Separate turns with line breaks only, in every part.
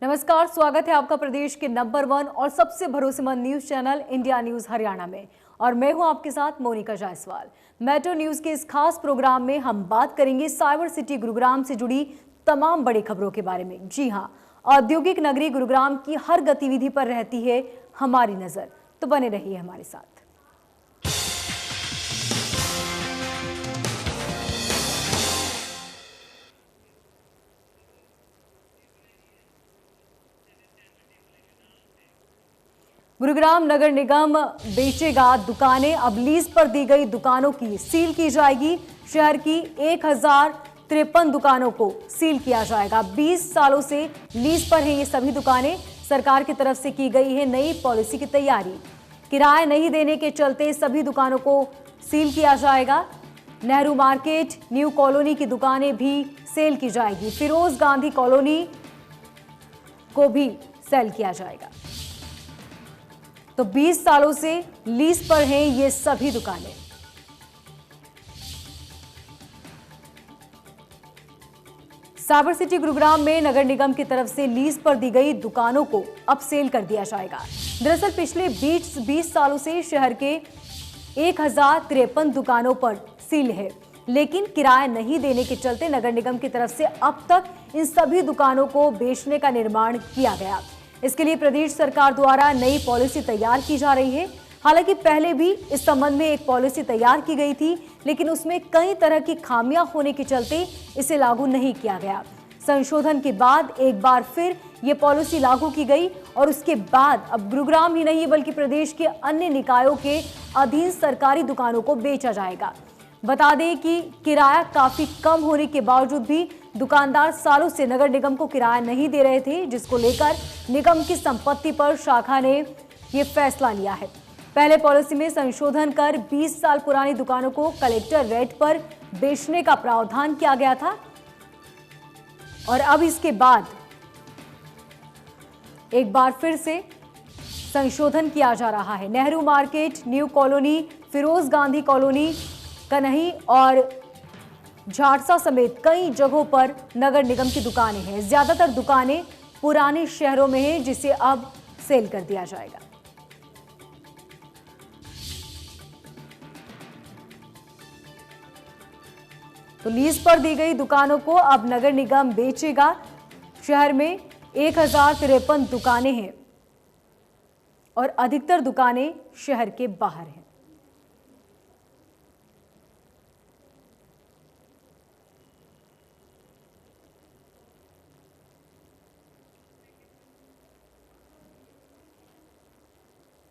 नमस्कार, स्वागत है आपका प्रदेश के नंबर 1 और सबसे भरोसेमंद news channel India news Haryana में। और मैं हूं आपके साथ मोनिका जायसवाल। मेट्रो न्यूज के इस खास प्रोग्राम में हम बात करेंगे साइबर सिटी गुरुग्राम से जुड़ी तमाम बड़ी खबरों के बारे में। जी हां, औद्योगिक नगरी गुरुग्राम की हर गतिविधि पर रहती है हमारी नजर, तो बने रहिए हमारे साथ। गुरुग्राम नगर निगम बेचेगा दुकानें। अब लीज पर दी गई दुकानों की सील की जाएगी। शहर की 1053 दुकानों को सील किया जाएगा। 20 सालों से लीज पर हैं ये सभी दुकानें। सरकार की तरफ से की गई है नई पॉलिसी की तैयारी। किराया नहीं देने के चलते सभी दुकानों को सील किया जाएगा। नेहरू मार्केट, न्यू कॉलोनी की दुकानें भी सेल की जाएगी। फिरोज गांधी कॉलोनी को भी सेल किया जाएगा। तो 20 सालों से लीज पर हैं ये सभी दुकानें। साइबर सिटी गुरुग्राम में नगर निगम की तरफ से लीज पर दी गई दुकानों को अब सेल कर दिया जाएगा। दरअसल पिछले 20 सालों से शहर के 1053 दुकानों पर सील है, लेकिन किराया नहीं देने के चलते नगर निगम की तरफ से अब तक इन सभी दुकानों को बेचने का निर्माण किया गया। इसके लिए प्रदेश सरकार द्वारा नई पॉलिसी तैयार की जा रही है। हालांकि पहले भी इस संबंध में एक पॉलिसी तैयार की गई थी, लेकिन उसमें कई तरह की खामियां होने के चलते इसे लागू नहीं किया गया। संशोधन के बाद एक बार फिर ये पॉलिसी लागू की गई और उसके बाद अब गुरुग्राम ही नहीं बल्कि प्रदेश के अन्य निकायों के अधीन सरकारी दुकानों को बेचा जाएगा। बता दें कि किराया काफी कम होने के बावजूद भी दुकानदार सालों से नगर निगम को किराया नहीं दे रहे थे, जिसको लेकर निगम की संपत्ति पर शाखा ने यह फैसला लिया है। पहले पॉलिसी में संशोधन कर 20 साल पुरानी दुकानों को कलेक्टर रेट पर बेचने का प्रावधान किया गया था और अब इसके बाद एक बार फिर से संशोधन किया जा रहा है। Nehru market, new colony, Firoz Gandhi colony, Kanhai और झाड़सा समेत कई जगहों पर नगर निगम की दुकानें हैं। ज्यादातर दुकानें पुराने शहरों में हैं, जिसे अब सेल कर दिया जाएगा। तो लीज पर दी गई दुकानों को अब नगर निगम बेचेगा। शहर में 1053 दुकानें हैं और अधिकतर दुकानें शहर के बाहर हैं।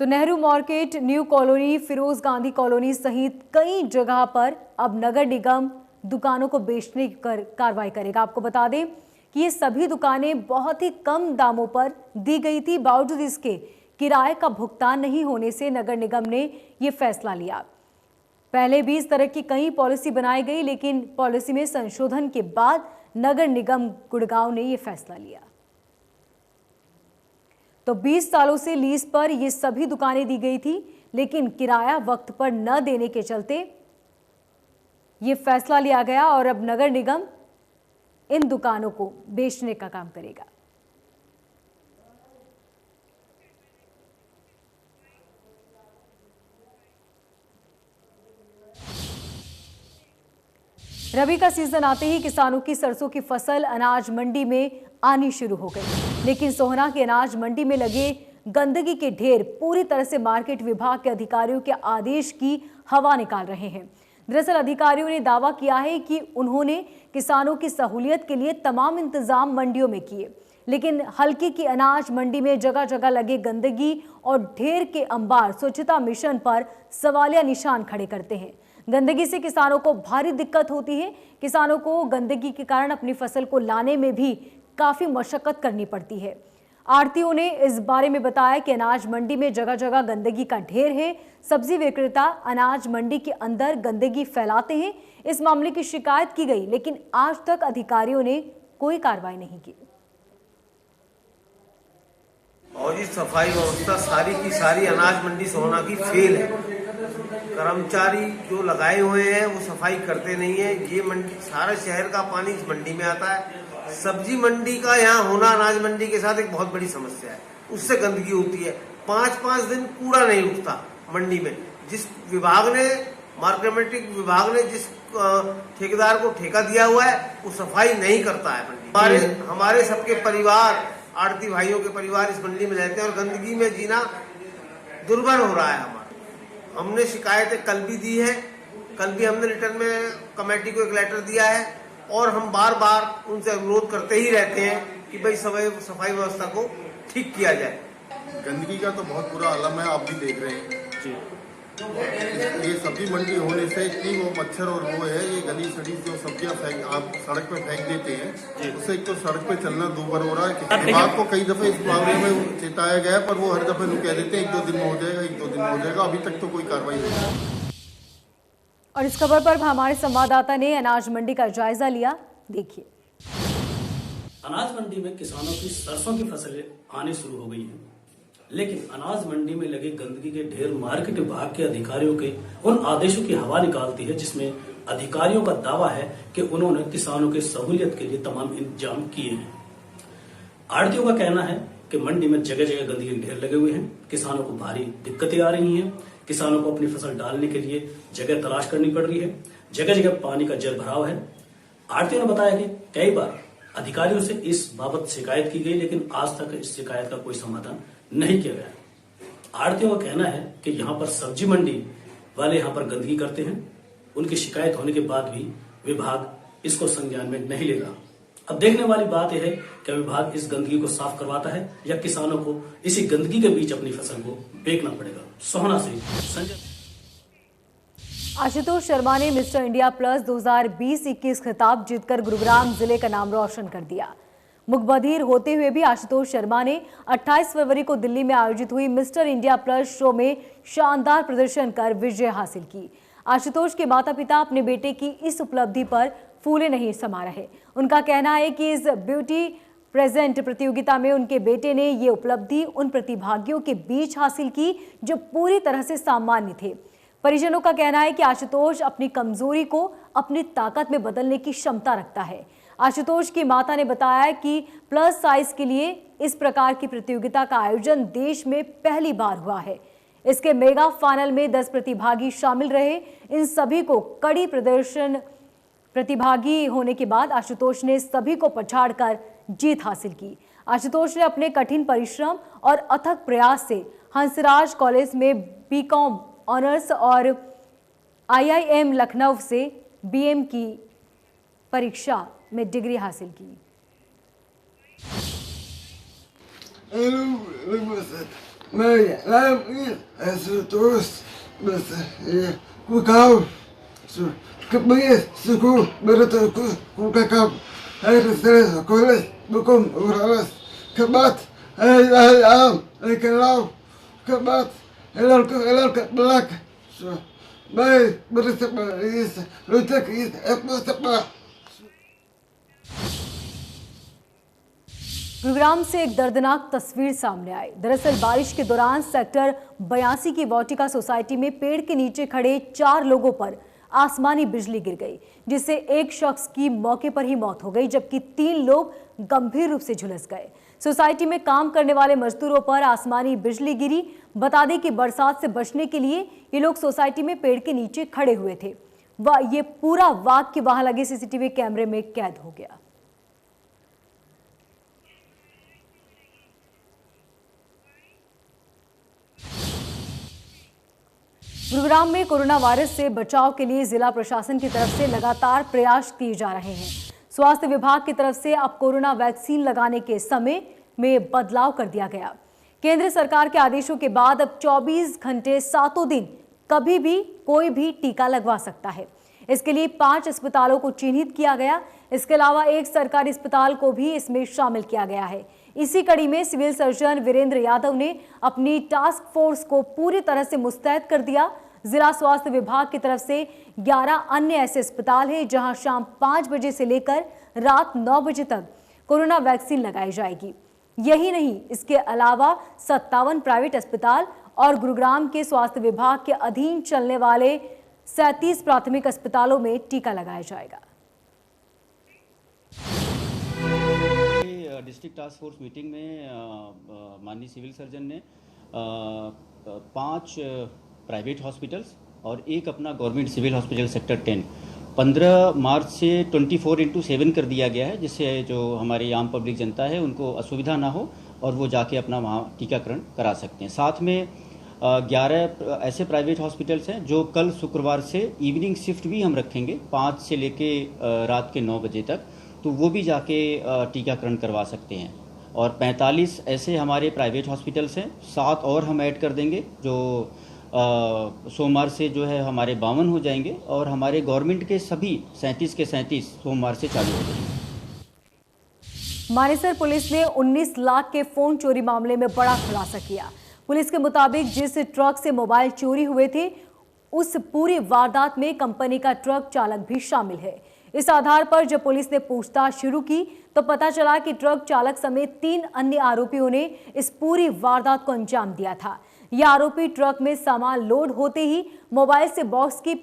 तो Nehru market, new colony, Firoz Gandhi colony सहित कई जगह पर अब नगर निगम दुकानों को बेचने की कार्रवाई करेगा। आपको बता दें कि ये सभी दुकानें बहुत ही कम दामों पर दी गई थी। बावजूद इसके किराए का भुगतान नहीं होने से नगर निगम ने ये फैसला लिया। पहले भी इस तरह की कई पॉलिसी बनाई गई, लेकिन पॉलिसी में संशोधन के बाद नगर निगम गुड़गांव ने यह फैसला लिया। तो 20 सालों से लीज पर ये सभी दुकानें दी गई थी, लेकिन किराया वक्त पर न देने के चलते ये फैसला लिया गया और अब नगर निगम इन दुकानों को बेचने का काम करेगा। रबी का सीजन आते ही किसानों की सरसों की फसल अनाज मंडी में आनी शुरू हो गई, लेकिन सोहना की अनाज मंडी में लगे गंदगी के ढेर पूरी तरह से मार्केट विभाग के अधिकारियों के आदेश की हवा निकाल रहे हैं। दरअसल अधिकारियों ने दावा किया है कि उन्होंने किसानों की सहूलियत के लिए तमाम इंतजाम मंडियों में किए, लेकिन हल्की की अनाज मंडी में जगह जगह लगे गंदगी और ढेर के अंबार स्वच्छता मिशन पर सवालिया निशान खड़े करते हैं। गंदगी से किसानों को भारी दिक्कत होती है। किसानों को गंदगी के कारण अपनी फसल को लाने में भी काफी मशक्कत करनी पड़ती है। आढ़तियों ने इस बारे में बताया कि अनाज मंडी में जगह जगह गंदगी का ढेर है। सब्जी विक्रेता अनाज मंडी के अंदर गंदगी फैलाते हैं। इस मामले की शिकायत की गई, लेकिन आज तक अधिकारियों ने कोई कार्रवाई नहीं की।
और ये सफाई व्यवस्था सारी की सारी अनाज मंडी सोहना की फेल है। कर्मचारी जो लगाए हुए हैं वो सफाई करते नहीं है। ये मंडी सारा शहर का पानी इस मंडी में आता है सब्जी मंडी का यहाँ होना अनाज मंडी के साथ एक बहुत बड़ी समस्या है। उससे गंदगी होती है। 5-5 दिन कूड़ा नहीं उठता मंडी में। जिस विभाग ने, मार्केटिंग विभाग ने जिस ठेकेदार को ठेका दिया हुआ है, वो सफाई नहीं करता है मंडी। हमारे सबके परिवार, आड़ती भाइयों के परिवार इस मंडी में रहते हैं और गंदगी में जीना दुर्भर हो रहा है हमारा। हमने शिकायतें कल भी दी है। कल भी हमने रिटर्न में कमेटी को एक लेटर दिया है और हम बार बार उनसे अनुरोध करते ही रहते हैं कि भाई सफाई व्यवस्था को ठीक किया जाए।
गंदगी का तो बहुत बुरा आलम है, आप भी देख रहे हैं जी। ये सब्जी मंडी होने से इतनी वो मच्छर और वो है, ये गली सड़ी जो सब्जियां आप सड़क पे फेंक देते हैं, उससे एक तो सड़क पे चलना दूभर हो रहा है। विभाग को कई दफे इस मामले में चेताया गया है, पर वो हर दफे कह देते हैं 1-2 दिन में हो जाएगा, 1-2 दिन में हो जाएगा। अभी तक तो कोई कार्रवाई नहीं हुई।
और इस खबर पर हमारे संवाददाता ने अनाज मंडी का जायजा लिया, देखिए।
अनाज मंडी में किसानों की सरसों की फसलें आने शुरू हो गई हैं, लेकिन अनाज मंडी में लगे गंदगी के ढेर मार्केट विभाग के अधिकारियों के उन आदेशों की हवा निकालती है जिसमें अधिकारियों का दावा है कि उन्होंने किसानों के सहूलियत के लिए तमाम इंतजाम किए हैं। आड़तियों का कहना है कि मंडी में जगह जगह गंदगी के ढेर लगे हुए हैं, किसानों को भारी दिक्कतें आ रही हैं, किसानों को अपनी फसल डालने के लिए जगह तलाश करनी पड़ रही है, जगह जगह पानी का जल भराव है। आड़तियों ने बताया कि कई बार अधिकारियों से इस बाबत शिकायत की गई, लेकिन आज तक इस शिकायत का कोई समाधान नहीं किया गया। आड़तियों का कहना है कि यहाँ पर सब्जी मंडी वाले यहाँ पर गंदगी करते हैं, उनकी शिकायत होने के बाद भी विभाग इसको संज्ञान में नहीं लेगा। अब देखने वाली बात यह है कि विभाग इस गंदगी को साफ करवाता है या किसानों को इसी गंदगी के बीच अपनी फसल को बेचना पड़ेगा। सोहना से संजय।
आशुतोष शर्मा ने मिस्टर इंडिया प्लस 2020-21 खिताब जीतकर गुरुग्राम जिले का नाम रोशन कर दिया। मुखबधिर होते हुए भी आशुतोष शर्मा ने 28 फरवरी को दिल्ली में आयोजित हुई मिस्टर इंडिया प्लस शो में शानदार प्रदर्शन कर विजय हासिल की। आशुतोष के माता पिता अपने बेटे की इस उपलब्धि पर फूले नहीं समा रहे। उनका कहना है कि इस ब्यूटी प्रेजेंट प्रतियोगिता में उनके बेटे ने ये उपलब्धि उन प्रतिभागियों के बीच हासिल की जो पूरी तरह से सामान्य थे। परिजनों का कहना है कि आशुतोष अपनी कमजोरी को अपनी ताकत में बदलने की क्षमता रखता है। आशुतोष की माता ने बताया कि प्लस साइज के लिए इस प्रकार की प्रतियोगिता का आयोजन देश में पहली बार हुआ है। इसके मेगा फाइनल में 10 प्रतिभागी शामिल रहे। इन सभी को कड़ी प्रदर्शन प्रतिभागी होने के बाद आशुतोष ने सभी को पछाड़कर जीत हासिल की। आशुतोष ने अपने कठिन परिश्रम और अथक प्रयास से हंसराज कॉलेज में बीकॉम ऑनर्स और IIM लखनऊ से BM की परीक्षा में डिग्री हासिल की।
Mijn naam is Aशुतोष Kemudian suku bertuku kukakam air stres kolej bukum uralas kebat ayam kelau kebat elal ke belak baik bersama is lutak is apa apa।
Gurugram से एक दर्दनाक तस्वीर सामने आई। दरअसल बारिश के दौरान सेक्टर 82 की वाटिका सोसाइटी में पेड़ के नीचे खड़े 4 लोगों पर आसमानी बिजली गिर गई, जिससे एक शख्स की मौके पर ही मौत हो गई, जबकि 3 लोग गंभीर रूप से झुलस गए। सोसाइटी में काम करने वाले मजदूरों पर आसमानी बिजली गिरी। बता दें कि बरसात से बचने के लिए ये लोग सोसाइटी में पेड़ के नीचे खड़े हुए थे। ये पूरा वाक्य वहां लगे CCTV कैमरे में कैद हो गया। गुरुग्राम में कोरोना वायरस से बचाव के लिए जिला प्रशासन की तरफ से लगातार प्रयास किए जा रहे हैं। स्वास्थ्य विभाग की तरफ से अब कोरोना वैक्सीन लगाने के समय में बदलाव कर दिया गया। केंद्र सरकार के आदेशों के बाद अब 24 घंटे 7 दिन कभी भी कोई भी टीका लगवा सकता है। इसके लिए 5 अस्पतालों को चिन्हित किया गया। इसके अलावा एक सरकारी अस्पताल को भी इसमें शामिल किया गया है। इसी कड़ी में सिविल सर्जन वीरेंद्र यादव ने अपनी टास्क फोर्स को पूरी तरह से मुस्तैद कर दिया। जिला स्वास्थ्य विभाग की तरफ से 11 अन्य ऐसे अस्पताल हैं जहां शाम 5 बजे से लेकर रात 9 बजे तक कोरोना वैक्सीन लगाई जाएगी। यही नहीं, इसके अलावा 57 प्राइवेट अस्पताल और गुरुग्राम के स्वास्थ्य विभाग के अधीन चलने वाले 37 प्राथमिक अस्पतालों में टीका लगाया जाएगा।
डिस्ट्रिक्ट टास्क फोर्स मीटिंग में माननीय सिविल सर्जन ने 5 प्राइवेट हॉस्पिटल्स और एक अपना गवर्नमेंट सिविल हॉस्पिटल सेक्टर 10 15 मार्च से 24/7 कर दिया गया है, जिससे जो हमारी आम पब्लिक जनता है उनको असुविधा ना हो और वो जाके अपना वहाँ टीकाकरण करा सकते हैं। साथ में 11 ऐसे प्राइवेट हॉस्पिटल्स हैं जो कल शुक्रवार से इवनिंग शिफ्ट भी हम रखेंगे 5 से लेके रात के 9 बजे तक, तो वो भी जाके टीकाकरण करवा सकते हैं। और 45 ऐसे हमारे प्राइवेट हॉस्पिटल्स हैं, 7 और हम ऐड कर देंगे जो सोमवार से जो है हमारे 52 हो जाएंगे और हमारे गवर्नमेंट के सभी 37 के 37 सोमवार से चालू हो जाएंगे।
मानेसर पुलिस ने 19 लाख के फोन चोरी मामले में बड़ा खुलासा किया। पुलिस के मुताबिक जिस ट्रक से मोबाइल चोरी हुए थे उस पूरी वारदात में कंपनी का ट्रक चालक भी शामिल है। इस आधार पर जब पुलिस ने पूछताछ शुरू की तो पता चला कि ट्रक चालक समेत 3 अन्य आरोपियों ने इस पूरी वारदात को अंजाम दिया था। ये आरोपी ट्रक में सामान लोड होते ही मोबाइल से बॉक्स की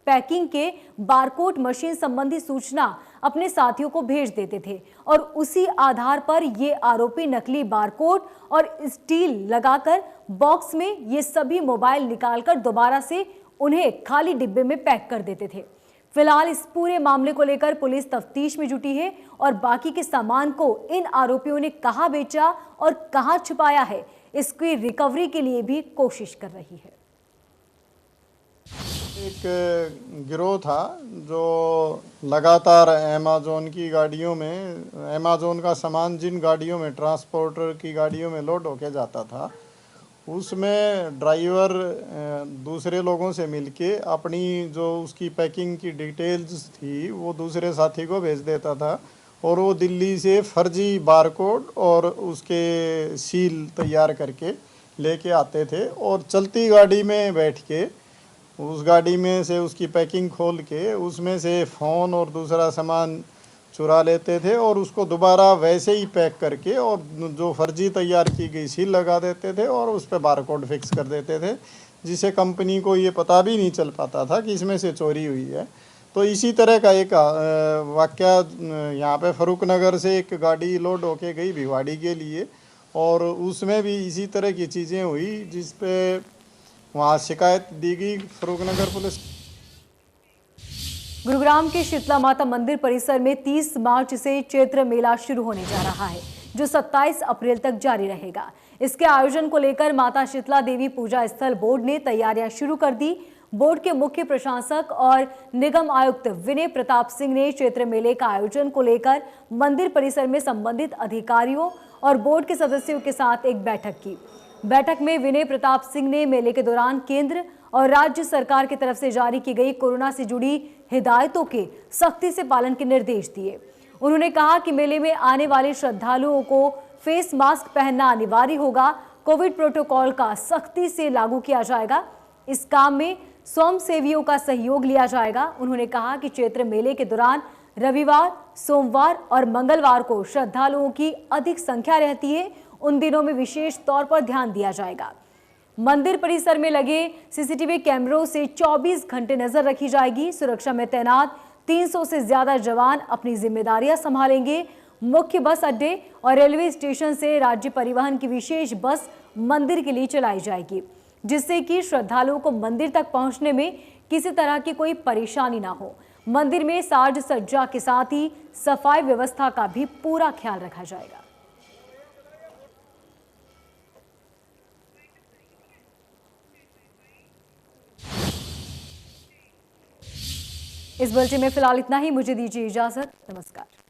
पैकिंग के बारकोड मशीन संबंधी सूचना अपने साथियों को भेज देते थे और उसी आधार पर ये आरोपी नकली बारकोड और स्टील लगाकर बॉक्स में ये सभी मोबाइल निकालकर दोबारा से उन्हें खाली डिब्बे में पैक कर देते थे। फिलहाल इस पूरे मामले को लेकर पुलिस तफ्तीश में जुटी है और बाकी के सामान को इन आरोपियों ने कहां बेचा और कहां छुपाया है, इसकी रिकवरी के लिए भी कोशिश कर रही है।
एक गिरोह था जो लगातार अमेज़न की गाड़ियों में, अमेज़न का सामान जिन गाड़ियों में, ट्रांसपोर्टर की गाड़ियों में लोड होके जाता था, उसमें ड्राइवर दूसरे लोगों से मिलके अपनी जो उसकी पैकिंग की डिटेल्स थी वो दूसरे साथी को भेज देता था और वो दिल्ली से फर्जी बारकोड और उसके सील तैयार करके लेके आते थे और चलती गाड़ी में बैठ के उस गाड़ी में से उसकी पैकिंग खोल के उसमें से फ़ोन और दूसरा सामान चुरा लेते थे और उसको दोबारा वैसे ही पैक करके और जो फर्जी तैयार की गई सील लगा देते थे और उस पर बारकोड फिक्स कर देते थे, जिसे कंपनी को ये पता भी नहीं चल पाता था कि इसमें से चोरी हुई है। तो इसी तरह का एक वाकया यहाँ पे फरूक नगर से एक गाड़ी लोड होके गई भिवाड़ी के लिए और उसमें भी इसी तरह की चीज़ें हुई, जिस पे वहाँ शिकायत दी गई फरूक नगर पुलिस।
गुरुग्राम के शीतला माता मंदिर परिसर में 30 मार्च से चैत्र मेला शुरू होने जा रहा है, जो 27 अप्रैल तक जारी रहेगा। इसके आयोजन को लेकर माता शीतला देवी पूजा स्थल बोर्ड ने तैयारियां शुरू कर दी। बोर्ड के मुख्य प्रशासक और निगम आयुक्त विनय प्रताप सिंह ने चैत्र मेले का आयोजन को लेकर मंदिर परिसर में संबंधित अधिकारियों और बोर्ड के सदस्यों के साथ एक बैठक की। बैठक में विनय प्रताप सिंह ने मेले के दौरान केंद्र और राज्य सरकार की तरफ से जारी की गई कोरोना से जुड़ी हिदायतों के सख्ती से पालन के निर्देश दिए। उन्होंने कहा कि मेले में आने वाले श्रद्धालुओं को फेस मास्क पहनना अनिवार्य होगा। कोविड प्रोटोकॉल का सख्ती से लागू किया जाएगा। इस काम में स्वयंसेवियों का सहयोग लिया जाएगा। उन्होंने कहा कि चैत्र मेले के दौरान रविवार, सोमवार और मंगलवार को श्रद्धालुओं की अधिक संख्या रहती है, उन दिनों में विशेष तौर पर ध्यान दिया जाएगा। मंदिर परिसर में लगे सीसीटीवी कैमरों से 24 घंटे नजर रखी जाएगी। सुरक्षा में तैनात 300 से ज्यादा जवान अपनी जिम्मेदारियां संभालेंगे। मुख्य बस अड्डे और रेलवे स्टेशन से राज्य परिवहन की विशेष बस मंदिर के लिए चलाई जाएगी, जिससे कि श्रद्धालुओं को मंदिर तक पहुंचने में किसी तरह की कोई परेशानी ना हो। मंदिर में साज सज्जा के साथ ही सफाई व्यवस्था का भी पूरा ख्याल रखा जाएगा। इस बुलेटिन में फिलहाल इतना ही। मुझे दीजिए इजाजत। नमस्कार।